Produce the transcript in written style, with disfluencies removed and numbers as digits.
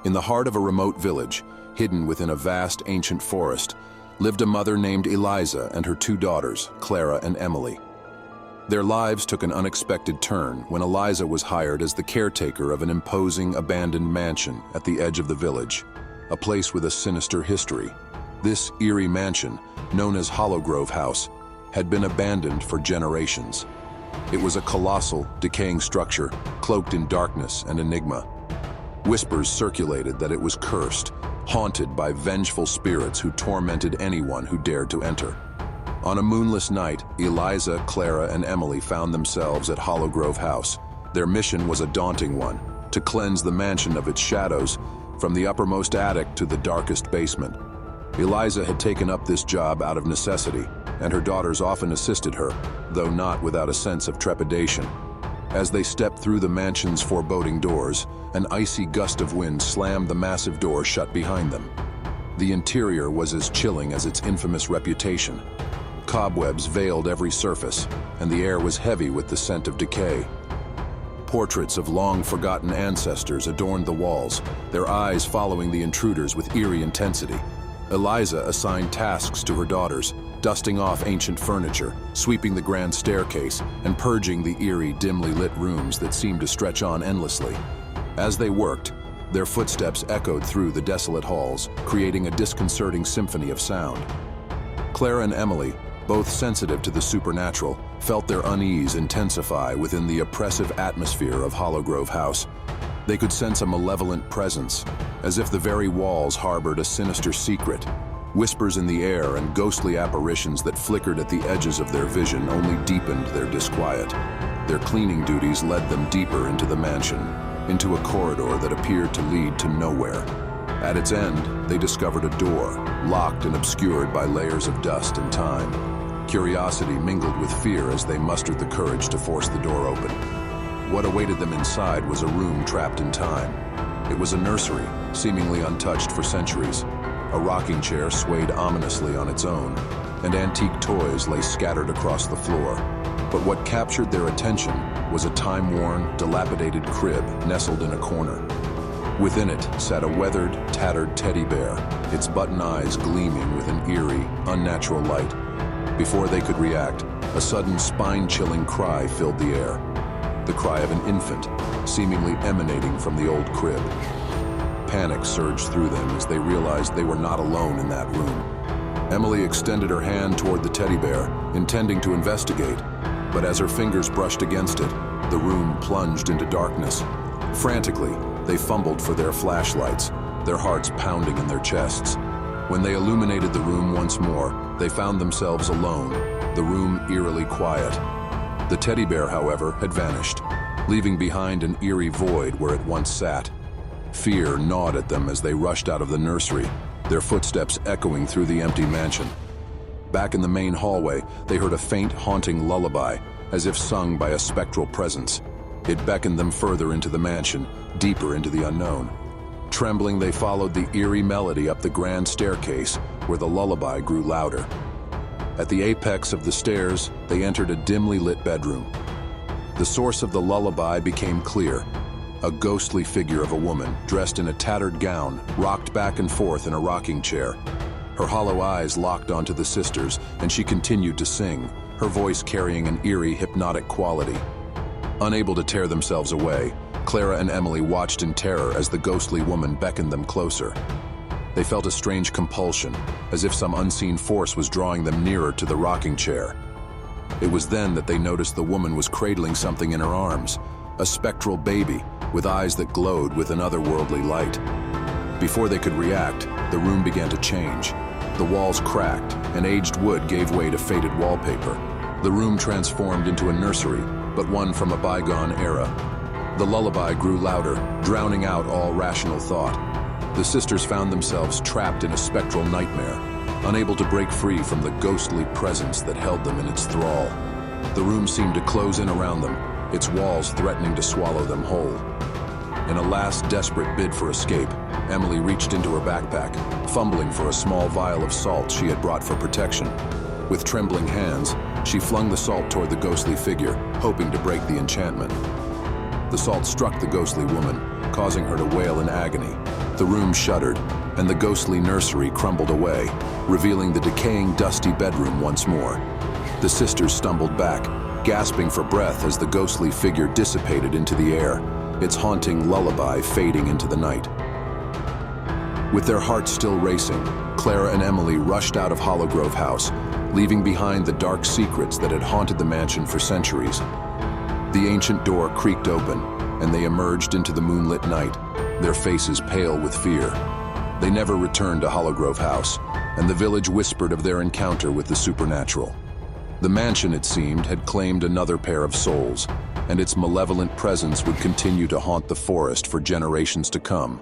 In the heart of a remote village, hidden within a vast ancient forest, lived a mother named Eliza and her two daughters, Clara and Emily. Their lives took an unexpected turn when Eliza was hired as the caretaker of an imposing, abandoned mansion at the edge of the village, a place with a sinister history. This eerie mansion, known as Hollowgrove House, had been abandoned for generations. It was a colossal, decaying structure, cloaked in darkness and enigma. Whispers circulated that it was cursed, haunted by vengeful spirits who tormented anyone who dared to enter. On a moonless night, Eliza, Clara, and Emily found themselves at Hollowgrove House. Their mission was a daunting one, to cleanse the mansion of its shadows, from the uppermost attic to the darkest basement. Eliza had taken up this job out of necessity, and her daughters often assisted her, though not without a sense of trepidation. As they stepped through the mansion's foreboding doors, an icy gust of wind slammed the massive door shut behind them. The interior was as chilling as its infamous reputation. Cobwebs veiled every surface, and the air was heavy with the scent of decay. Portraits of long-forgotten ancestors adorned the walls, their eyes following the intruders with eerie intensity. Eliza assigned tasks to her daughters, dusting off ancient furniture, sweeping the grand staircase, and purging the eerie, dimly lit rooms that seemed to stretch on endlessly. As they worked, their footsteps echoed through the desolate halls, creating a disconcerting symphony of sound. Clara and Emily, both sensitive to the supernatural, felt their unease intensify within the oppressive atmosphere of Hollowgrove House. They could sense a malevolent presence, as if the very walls harbored a sinister secret. Whispers in the air and ghostly apparitions that flickered at the edges of their vision only deepened their disquiet. Their cleaning duties led them deeper into the mansion, into a corridor that appeared to lead to nowhere. At its end, they discovered a door, locked and obscured by layers of dust and time. Curiosity mingled with fear as they mustered the courage to force the door open. What awaited them inside was a room trapped in time. It was a nursery, seemingly untouched for centuries. A rocking chair swayed ominously on its own, and antique toys lay scattered across the floor. But what captured their attention was a time-worn, dilapidated crib nestled in a corner. Within it sat a weathered, tattered teddy bear, its button eyes gleaming with an eerie, unnatural light. Before they could react, a sudden spine-chilling cry filled the air. The cry of an infant, seemingly emanating from the old crib. Panic surged through them as they realized they were not alone in that room. Emily extended her hand toward the teddy bear, intending to investigate, but as her fingers brushed against it, the room plunged into darkness. Frantically, they fumbled for their flashlights, their hearts pounding in their chests. When they illuminated the room once more, they found themselves alone, the room eerily quiet. The teddy bear, however, had vanished, leaving behind an eerie void where it once sat. Fear gnawed at them as they rushed out of the nursery, their footsteps echoing through the empty mansion. Back in the main hallway, they heard a faint, haunting lullaby, as if sung by a spectral presence. It beckoned them further into the mansion, deeper into the unknown. Trembling, they followed the eerie melody up the grand staircase, where the lullaby grew louder. At the apex of the stairs, they entered a dimly lit bedroom. The source of the lullaby became clear. A ghostly figure of a woman, dressed in a tattered gown, rocked back and forth in a rocking chair. Her hollow eyes locked onto the sisters, and she continued to sing, her voice carrying an eerie, hypnotic quality. Unable to tear themselves away, Clara and Emily watched in terror as the ghostly woman beckoned them closer. They felt a strange compulsion, as if some unseen force was drawing them nearer to the rocking chair. It was then that they noticed the woman was cradling something in her arms, a spectral baby with eyes that glowed with an otherworldly light. Before they could react, the room began to change. The walls cracked, and aged wood gave way to faded wallpaper. The room transformed into a nursery, but one from a bygone era. The lullaby grew louder, drowning out all rational thought. The sisters found themselves trapped in a spectral nightmare, unable to break free from the ghostly presence that held them in its thrall. The room seemed to close in around them, its walls threatening to swallow them whole. In a last desperate bid for escape, Emily reached into her backpack, fumbling for a small vial of salt she had brought for protection. With trembling hands, she flung the salt toward the ghostly figure, hoping to break the enchantment. The salt struck the ghostly woman, causing her to wail in agony. The room shuddered, and the ghostly nursery crumbled away, revealing the decaying, dusty bedroom once more. The sisters stumbled back, gasping for breath as the ghostly figure dissipated into the air, its haunting lullaby fading into the night. With their hearts still racing, Clara and Emily rushed out of Hollowgrove House, leaving behind the dark secrets that had haunted the mansion for centuries. The ancient door creaked open, and they emerged into the moonlit night, their faces pale with fear. They never returned to Hollowgrove House, and the village whispered of their encounter with the supernatural. The mansion, it seemed, had claimed another pair of souls, and its malevolent presence would continue to haunt the forest for generations to come.